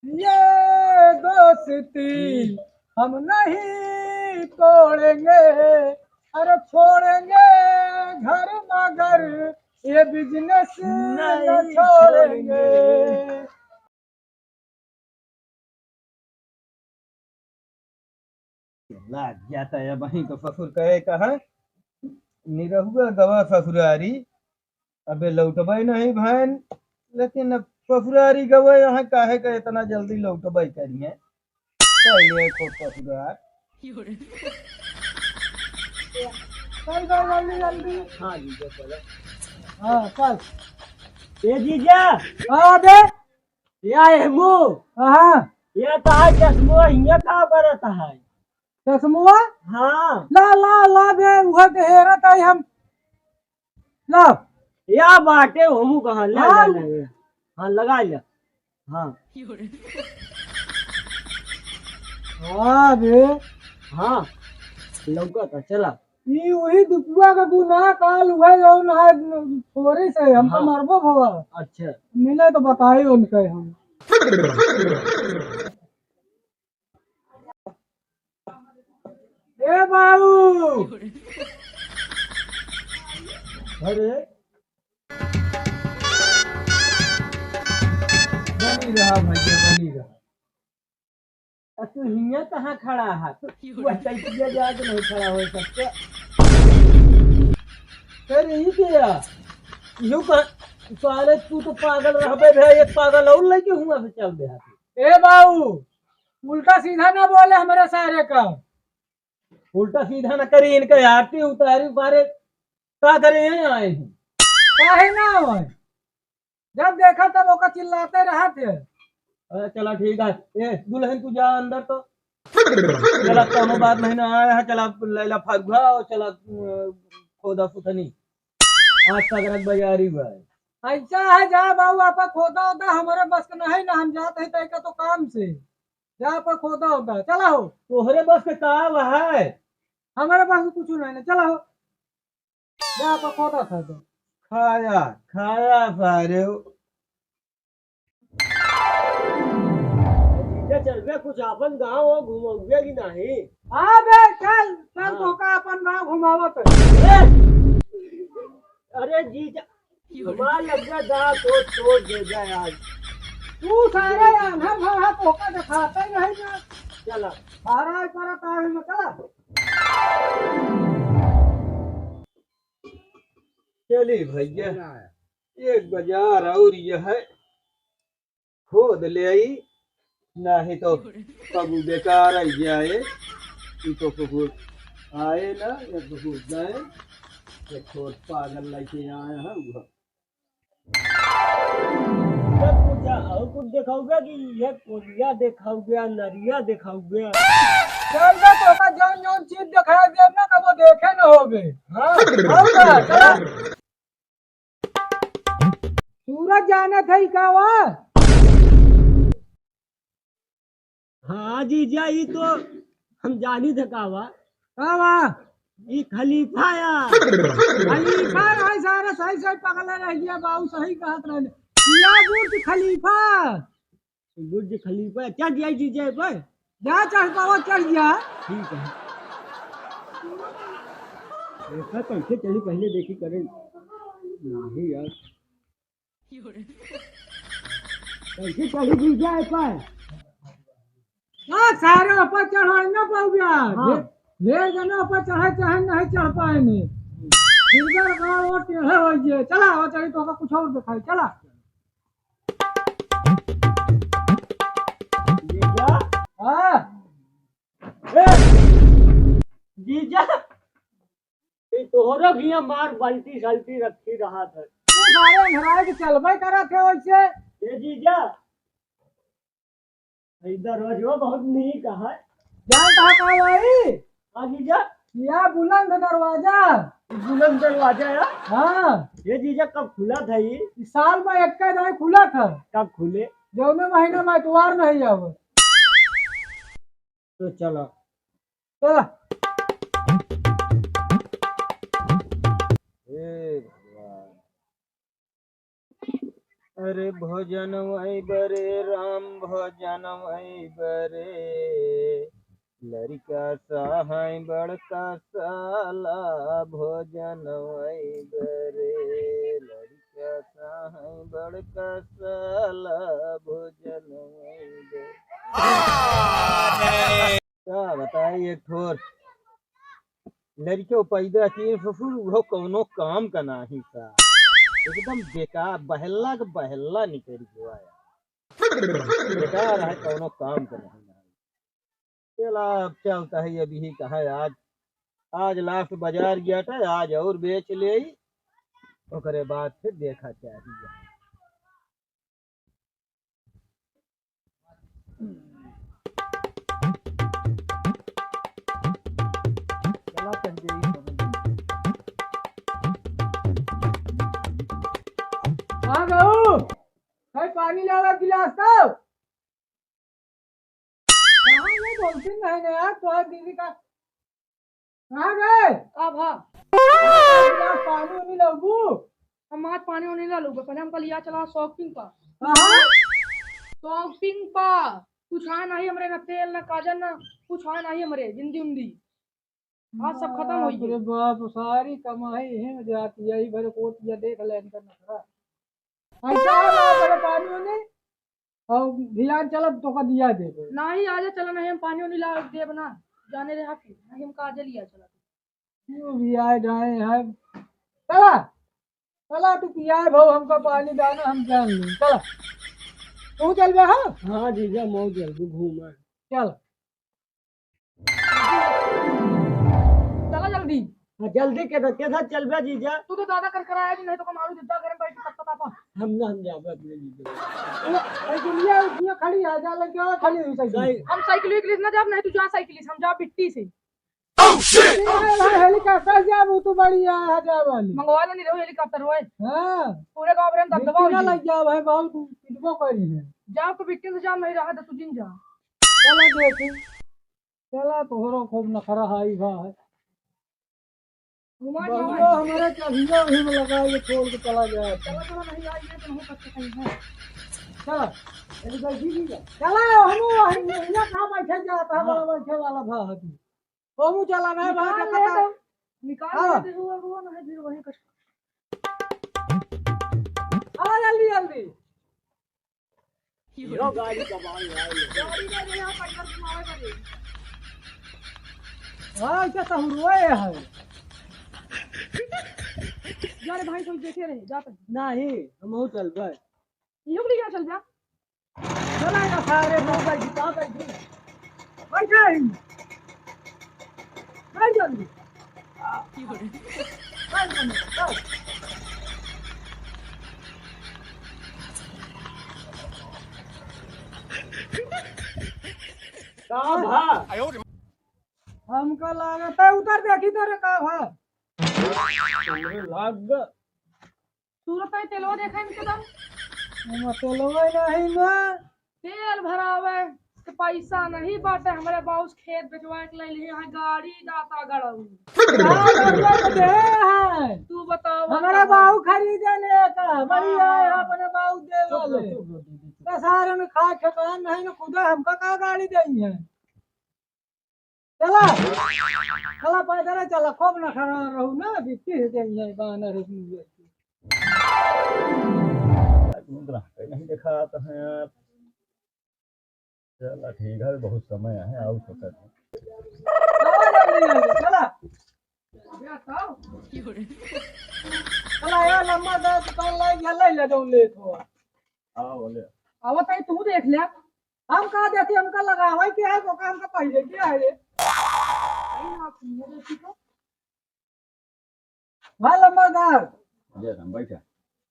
ये दोस्ती हम नहीं तोड़ेंगे, अरे छोड़ेंगे घर मगर ये बिजनेस न छोड़ेंगे। लाग जाता है वहीं तो ससुर कहे कहा निरहुआ गवा ससुरारी। अबे लौटबे नहीं भैन, लेकिन अब ससुरारी गवा यहाँ काहे का इतना जल्दी लौटबे करिए पहले को ससुरार। चल चल जल्दी जल्दी। हाँ जीजा चलो। हाँ चल। ए जीजा हाँ बे। या एमू हाँ ये कहा चश्मो हिया कहा बरत है। चश्मुआ हाँ ला ला ला बे वह के हेरत है हम ला। या बाटे हमू कहा ले हाँ। ले ले। हाँ लगा ले। हाँ हाँ बे हाँ लौका था चला। ये वही दुपुआ का गुनाह काल हुआ जो ना थोड़ी से हम तो हाँ। मरबो भवा अच्छा मिले तो बताई उनके हम। ए बाबू अरे बनी रहा भैया बनी रहा। तू हिया कहाँ खड़ा है तू ऐसे जाके नहीं खड़ा हो सकते। फिर यही किया यूं कर साले तू तो पागल रहबे भे एक पागल और लेके हुआ से चल दे। ए बाबू उल्टा सीधा ना बोले हमारे सारे का। उल्टा सीधा न करी इनके आरती उतारी बारे का करे हैं आए हैं। काहे ना हो जब देखा तब ओका चिल्लाते रहा थे। अरे चला ठीक है ए दुल्हन तू जा अंदर तो चला कोनो बात नहीं ना आया है। चला लैला फगुआ और चला खोदा फुटनी आज तक बाजारी हुआ है। ऐसा है जा बाबू आपा खोदा होता हमारे बस का नहीं ना हम जाते हैं तय का तो काम से जा आपा खोदा होता चला हो। तोहरे बस के काम है हमारे पास कुछ नहीं ना चला हो जा आपा खोदा था तो। खाया खाया सारे चल बे कुछ अपन गाँव घूमोगे कि नहीं। हाँ बे चल चल हाँ। तो का अपन गाँव घुमावत अरे जीजा हमारा लग गया दांत तोड़ दे जाए आज। तू सारे आंधा भरा तोका दिखाता ही नहीं ना चला सारा पर तावे में चला। चली भैया एक बाजार और यह खोद ले आई नहीं तो कबू बेकार आई जाए। ये तो कुकुर आए ना ये कुकुर जाए ये छोट पागल लेके आए हैं और कुछ दिखाओगे कि ये कोलिया दिखाओगे नरिया दिखाओगे। चल बे तोका जौन जौन चीज दिखाया दे ना कबो देखे न होगे। हाँ और का चला सूरज जाना था ही का वा। हाँ जीजा ये तो हम जानी थकावा का वा ये खलीफा या खलीफा है सारे सही सही पकड़े रह गया बाबू सही कहत रहे या बुर्ज खलीफा। बुर्ज खलीफा क्या दिया जीजा पर जा चढ़ पावा चढ़ गया। ठीक है ऐसा कैसे चली पहले देखी करें नहीं यार कैसे चली जीजा पर। हाँ सारे ऊपर चढ़ाई ना पाऊ गया हाँ। ढेर जना ऊपर चढ़े चाहे नहीं चढ़ पाए नहीं गिरगर गाँव और टेढ़े हो गए। चला हो चढ़ी तो कुछ और दिखाई चला। जीजा हाँ जीजा ये तोहरा भी मार बाल्टी साल्टी रखी रहा था। तू सारे घराए के चलबे करा थे वैसे। ये जीजा इधर रोजो बहुत नीक है। जान कहा का भाई हाँ जीजा या बुलंद दरवाजा। बुलंद दरवाजा है। हाँ ये जीजा कब खुला था ये इस साल में एक का नहीं खुला था कब खुले जौने महीने में इतवार नहीं अब। तो चलो चला हे भगवान अरे भोजन वही बरे राम भोजन वही बरे लड़का साहाय बड़का साला भोजन वही बरे लड़का साहाय बड़का साला भोजन वही बरे। क्या बताए एक ठोर लड़कियों पैदा किए ससुर वो कौनो काम का नहीं था एकदम बेकार बहल्ला का बहल्ला निकल गया यार बेकार है कौनो काम का नहीं है। चला अब चलता है अभी ही कहा है आज आज लास्ट बाजार गया था आज और बेच ले ओकरे बाद फिर देखा चाहिए। चला संजय हाँ गऊ भाई पानी लाओ गिलास तो कहाँ ये बोलती नहीं ना यार तो दीदी का कहाँ गए अब हाँ गिलास पानी नहीं लगू हम आज पानी होने ला लूंगा पहले हमको लिया चला शॉपिंग पर कहाँ शॉपिंग पर कुछ है नहीं हमरे ना तेल ना काजल ना कुछ है नहीं हमरे जिंदी उंदी आज सब खत्म हो अरे गई बाप सारी कमाई है जाती है भरे कोटिया देख ले इनका नखरा ऐसा है बड़े पानी होने और ध्यान चल तो का दिया दे दो ना ही आजा चला नहीं हम पानी होने ला दे बना जाने रहा फिर नहीं हम काजल लिया चला क्यों भी आए जाए है चला चला तू पिया है भाऊ हमको पानी दाना हम जान लें चला तू चल बे हाँ हाँ जीजा मौ जल्दी घूमा चल चला जल्दी जल्दी के साथ चल बे जीजा तू तो दादा कर आया नहीं तो कमारू जिद्दा घर में बैठ के करता था हम ना हम जाबे अपने जीजा साइकिलिया उसमें खड़ी है जा लगे और खड़ी हुई साइकिल हम साइकिल विकलिस ना जाब नहीं तू जा साइकिलिस हम जा बिट्टी से हेलीकॉप्टर जा वो तो बढ़िया है जा वाली मंगवा ले नहीं रहो हेलीकॉप्टर होए हां पूरे गांव में दबदबा हो ना गई लग जा भाई बहुत पिटबो करी है जा तो बिट्टी से जा नहीं रहा तो तू जिन जा चला देख चला तोहरो खूब नखरा हाई भा है घुमा बहुओ जाओ हमारे कभिया भी में लगा ये छोड़ के चला गया चला चला नहीं आई है तो नहीं करते कहीं है चला ये गलती की चला हम यहाँ कहाँ बैठे जाता है बड़ा बैठे वाला भा है तू हम चला नहीं भाई निकाल का ले पता तो निकाल लेते हुआ ना है फिर वही कर आ जल्दी जल्दी यो गाड़ी कमाई आई गाड़ी ले यहां पैसा कमावे करे हां क्या तो हुए है यार भाई कोई देखे रहे जाते नहीं हम चल गए ये भी क्या चल जा चला ना सारे लोग बैठ का बैठ बैठे बैठ जल्दी का भा हमको लागत है उधर देखी तेरे का भा लाग सूरत में तेलवा देखा है इनके दम हम चलवे नहीं ना तेल भरावे के पैसा नहीं बाटे हमारे बाउस खेत बेचवा के ले लिए है गाड़ी दाता गड़ाऊ दे है तू बताओ हमारा बाहू खरीदने का बढ़िया है अपने बाहू दे वाले तो सारे में खा ठकान नहीं ना खुदा हमका का गाड़ी देई है चला चला पैदल चला खूब ना खड़ा रहू ना बिट्टी से देई है बानर इसमें नहीं देखा तो है यार चला ठीक है बहुत समय है आओ तो कर चला बताओ चला यार लंबा दा दुकान ले ले दो ले तो आओ बोले आवत है तू देख ले हम का देती हमका लगावे के है तो काम का पहले क्या है रे भाई लंबादार ये हम बैठा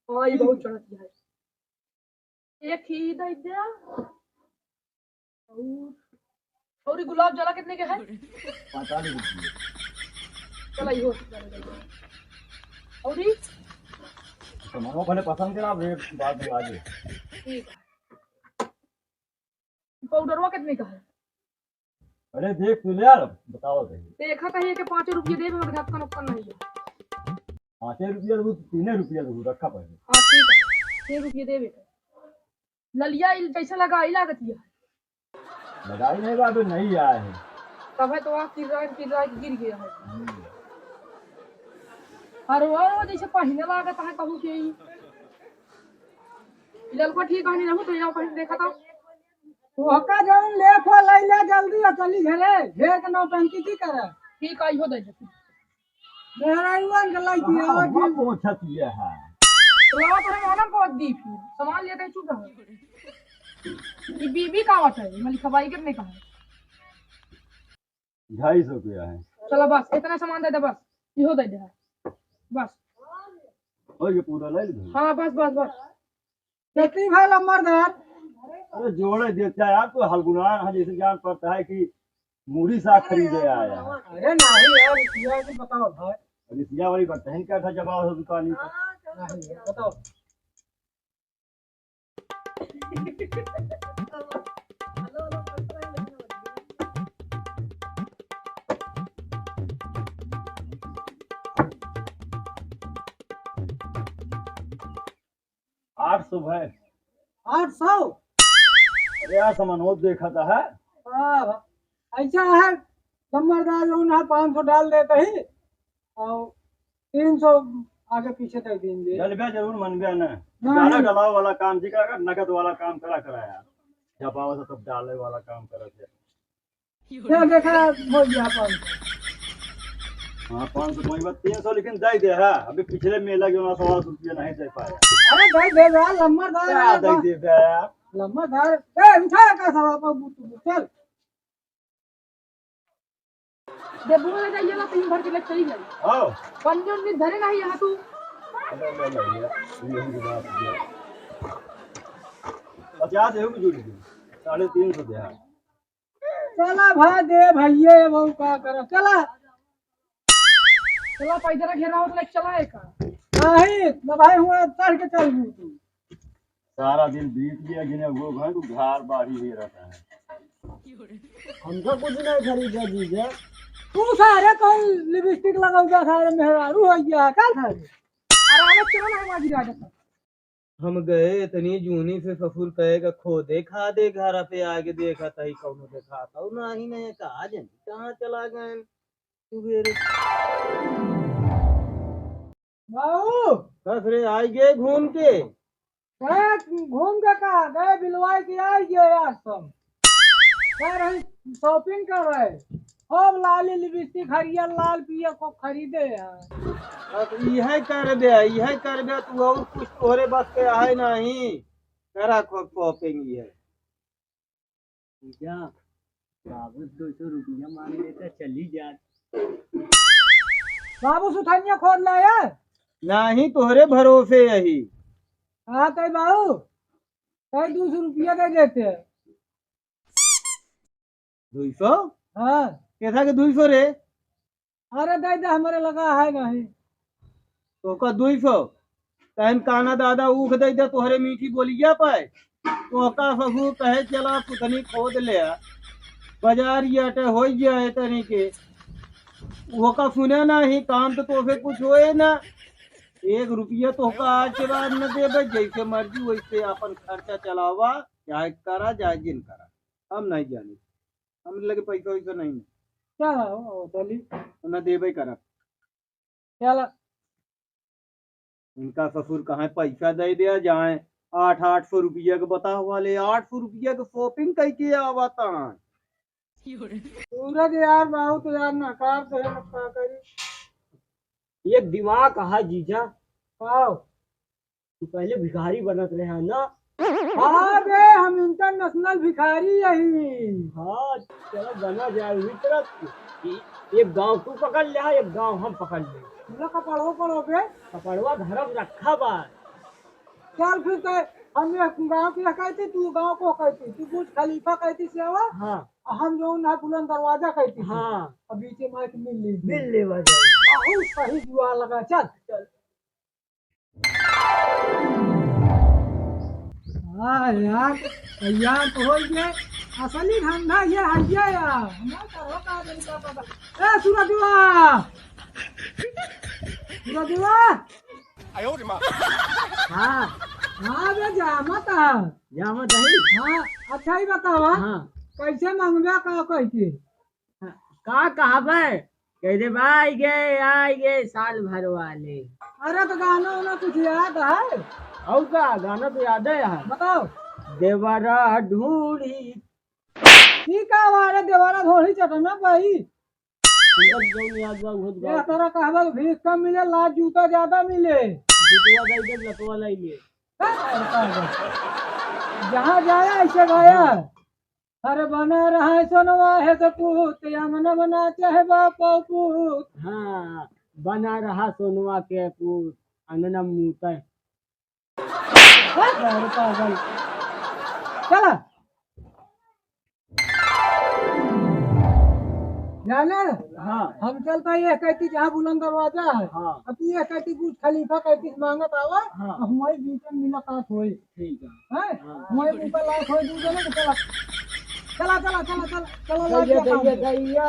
हां ये बहुत चढ़त है एक ही दे दे और ये गुलाब जला कितने के है 45 रुपये चला यो और ये तो मानो भले पसंद करा रेट बाद में आगे ठीक है पाउडरवा कितने का है अरे देख तू ले यार बताओ सही देखा कहीं कि 5 रुपये दे मेरे हाथ का नुकसान नहीं है 5 रुपया तो 3 रुपया तो रखा पड़े हाँ ठीक है 6 रुपये दे बेटा ललिया जैसे लगाई लागत है लगाई नहीं बात नहीं आए हैं। तब है तो वहाँ किराए गिर गया है अरे वो जैसे पहले लागत है कहूँ कि ललको ठीक है नहीं रहूँ तो यहाँ पहले देखा था ओका जौन ले खो लैला जल्दी आ चली घरे घेर के नौटंकी की करे ठीक आई हो दे मेहराइवन के लाई की हाँ, आवाज वहाँ पहुँचत ये है। तो यहाँ पर हम ऑनर को दी फिर सामान लेते चुप रहो ये बीबी का आवत है मलिक खबाई करने का है 250 रुपया है। चलो बस इतना सामान दे दे बस इहो दे दे बस और ये पूरा ले ली। हाँ बस बस बस कितनी भाई लम्बरदार अरे जोड़े देता है यार तो हलगुनान है जैसे जान पड़ता है कि मूरी साग खरीदे आया है। अरे नहीं यार ये की बताओ भाई अरे सिया वाली बात है क्या था जवाब है दुकानी का। नहीं बताओ 800 है। 800 अरे यार सामान और देखा था है। ऐसा है लम्बरदार जो ना 500 डाल देते ही और 300 आगे पीछे तक देंगे जलबे जरूर मन गया ना हाँ। डाला डलाव वाला काम जी का नगद वाला काम कराया जब आओ तो सब डाले वाला काम करा थे। ये देखा हो गया 500 हाँ 500 कोई बात 300 लेकिन दे दे है अभी पिछले मेला जो ना 100 रुपया नहीं दे पाया। अरे भाई दे दे लम्बरदार क्या दे दे बे यार लम्बरदार ए उठा का सवा पर चल दे बोले जाइए ना 3 भर के लेके चली गई आओ पंजन में धरे नहीं यहाँ तू अरे ले ले ये की बात है 50 है भी जुड़ गई 350 दे यार। चला भाई दे भैये वो का करो चला चलो पैसा रख घेरा हो तो लेके चला एक नहीं ना भाई हुआ चढ़ के चल गई तू सारा दिन बीत गया गिने वो घर तो घर बाड़ी ही रहता है। हमको कुछ नहीं खरीदा दीजिए तू सारे कौन लिपस्टिक लगाऊंगा सारे मेहरारू हो गया क्या था आराम चलो ना हमारी राजा हम गए इतनी जूनी से ससुर कहेगा खो देखा दे घर पे आगे देखा था ही कौन देखा था ना ही नहीं कहा जन कहाँ चला गए सुबेरे बाबू बस रे आई गए घूम के गए घूम के कहा गए बिलवाई की आई गए यार सब कह रहे शॉपिंग कर रहे अब लाली लिपस्टिक हरियर लाल पिया को खरीदे यार अब यह कर दे तू और कुछ तोहरे बस के है नहीं करा खो पॉपिंग है क्या बाबू 200 रुपया मांग लेता चली जा बाबू सुथनिया खोद लाया नहीं तोहरे भरोसे यही हाँ तो बाबू कई 200 रुपया दे देते 200 हाँ कैसा के 200 रे अरे दे दे हमारे लगा है नहीं तो का 200 कहन काना दादा ऊख दे दे तोहरे मीठी बोलिया पाए तो का ससुर कहे चला पुतनी खोद ले बाजार ये अटे हो जाए तनी के वो का सुने ना ही काम तो तोसे कुछ होए ना 1 रुपया तो का आज के बाद न देबे जैसे मर्जी वैसे अपन खर्चा चलावा चाहे करा चाहे जिन करा हम नहीं जाने हम लगे पैसा वैसा नहीं चला चली न देबे करा चला इनका ससुर कहाँ पैसा दे दिया जाए 800 रुपया के बता वाले 800 रुपया के शॉपिंग करके आवता सूरज यार बाबू तो यार नकार तो है नकार करी ये दिमाग कहा जीजा आओ तू पहले भिखारी बनत रहे ना हाँ बे हम इंटरनेशनल भिखारी यही हाँ चलो बना जाए हुई तरफ एक गांव तू पकड़ ले एक गांव हम पकड़ ले तुमने कपड़ो पड़ो बे कपड़वा घर में रखा बा चल फिर तो हम ये गाँव की कहती तू गाँव को कहती तू कुछ खलीफा कहती सेवा हाँ हम जो ना बुलंद दरवाजा कहती हाँ अब बीचे माइक मिल मिल ले बजा बहुत सही जुआ लगा चल चल हाँ यार तो हो गए असली धंधा ये है ये यार हमारा होता है नहीं पता ए सूरजवा哎呦我的妈！ हाँ हाँ बे जामत है। जामा दही। हाँ अच्छा ही बतावा हाँ कैसे मंगवा का कैसे। का कहा भाई कह दे भाई गए आई गए साल भर वाले। अरे तो गाना वाना कुछ याद है और का गाना तो याद है यार। बताओ। देवरा ढूंढी ठीक है हमारे देवारा धोड़ी चटना भाई। तुमको जो याद बा बहुत ये गाओ। तरह कहबल भीख कम मिले लाज जूता ज्यादा मिले। जितवा दई दे लतवा लाई ले। जहाँ जाया ऐसे गाया। अरे बना रहा है सोनवा है तो पूत या मन बना चाहे बापा पूत। हाँ बना रहा सोनुआ के पूत अंगना मूता है। पागल चला जाने। हाँ हम चलता है कहती जहाँ बुलंद दरवाजा है। हाँ अब तू ये कहती कुछ खलीफा कहती मांगत आवा। हाँ। हमारी बीच में मुलाकात हुई ठीक है। है। हाँ। हमारे ऊपर लाख हो दूध ना चला चला चला चला चला चला लाख भैया का काम। भैया भैया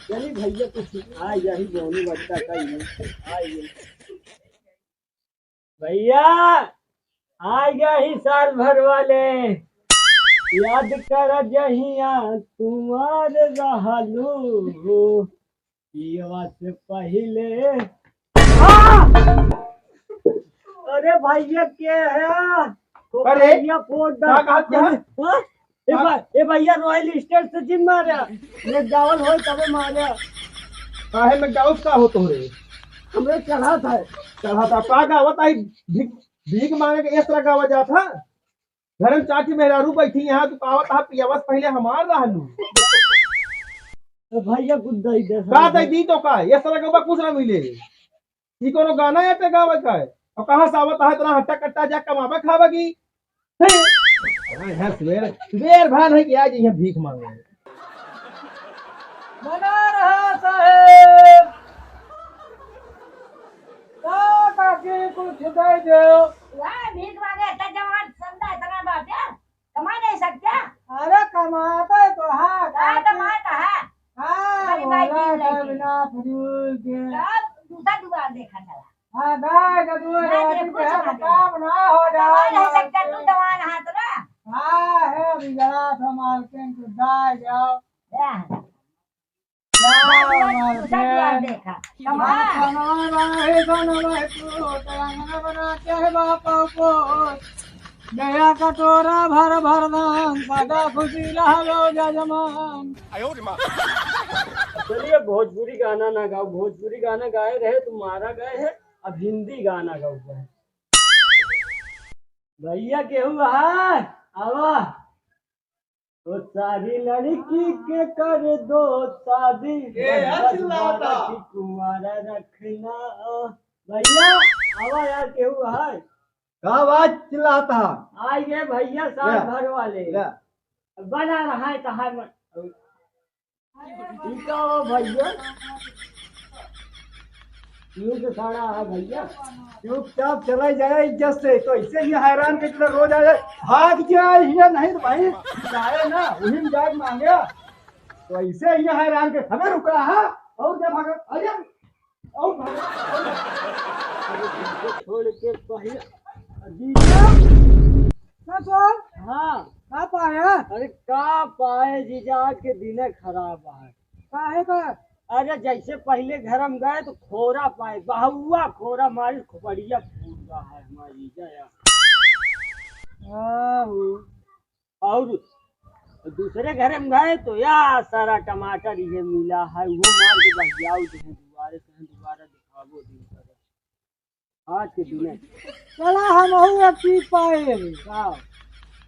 चली भैया कुछ आ यही दोनों बच्चा का ही आई भैया आ गया ही साल भर वाले याद कर जहिया तुम्हारे रहलू पियवा से पहले। अरे भैया क्या है अरे, भैया फोन क्या कहा क्या है? हाँ? ए भैया रॉयल स्टेट से जिन मारा ये गावल हो तबे मारा काहे में गाउस का हो तोरे हमरे चढ़ा था। चढ़ा था का गावत आई भीख भीख मांगे के इस तरह गावा जात था। घर में चाची मेहरारू बैठी यहाँ तू कावत हा पियावस पहले हमार रहलू तो भैया कुछ दई दे का दई दी तो का इस तरह का कुछ ना मिले। ई कोनो गाना या ते गावे का है और कहां से आवत है इतना हट्टा कट्टा जा कमावे खावे की। अरे है सवेर भान है कि आज यहाँ भीख मांगे। बना रहा साहेब काके कुछ दे दो। यार भीख मांगे इतना जवान संदा इतना बात है कमा नहीं सकते। अरे कमाता है तो हाँ क्या कमाता है हाँ बड़ी बाई बोला की लगी। था बिना फजूल के। सब दूसरा दुबार देखा चला हाँ गाय का दूध गाय रोटी के पे है, कुछ काम ना हो कमा नहीं जाए। सकता तू जवान हाथ ना। हाँ है अभी जरा सा मालकिन तो गाय जाओ दूसरा जाओ दुबार मालकिन। देखा कमा गया कटोरा भर भर धान सदा खुशी रहो जजमान। चलिए भोजपुरी गाना ना गाओ भोजपुरी गाना गाए रहे तुम्हारा गए है अब हिंदी गाना गाओ है। भैया केहू है आवा तो सारी लड़की के कर दो शादी कुमारा रखना। भैया आवा यार केहू है का आवाज चिल्लाता आई गए भैया साल भर वाले बना रहा है तहार ठीक है वो भैया यूं तो साड़ा है भैया चुपचाप चला जाए इज्जत से तो ऐसे ही हैरान के तरह रोज आ जाए भाग जाए ये नहीं तो भाई जाए ना वही में जाग मांगे तो ऐसे ही हैरान के हमें रुका है और क्या भागा अरे और भागा छोड़ के भैया ना सर हाँ का पाया अरे का पाए जीजा आज के दिन खराब है। काहे का अरे जैसे पहले घर में गए तो खोरा पाए बहुआ खोरा मारी खोपड़िया फूट रहा है हमारी जया। और दूसरे घर में गए तो यार सारा टमाटर ये मिला है वो मार के बस जाओ दोबारा दिखावो दिन पर आज के दिन चला हम एक चीज पाए हाँ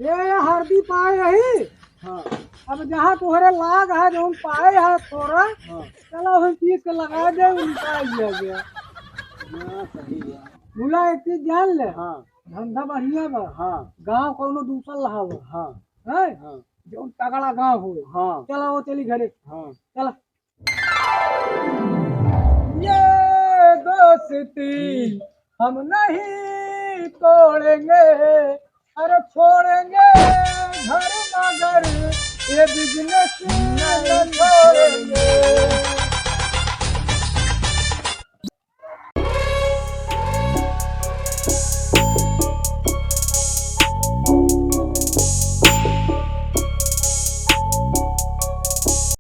ये हल्दी पाए यही। हाँ अब जहाँ तुम्हारे लाग है जो हम पाए है थोड़ा हाँ चलो हम चीज के लगा दे निकाल दिया गया। हाँ, सही है बोला एक चीज जान ले हाँ धंधा बढ़िया बा हाँ गाँव कोनो दूसरा लहावा हाँ है हाँ जो तगड़ा गाँव हो। हाँ चला वो चली घरे हाँ चला। ये दोस्ती हम नहीं तोड़ेंगे अरे छोड़ेंगे घर मगर ये बिजनेस न छोड़ेंगे।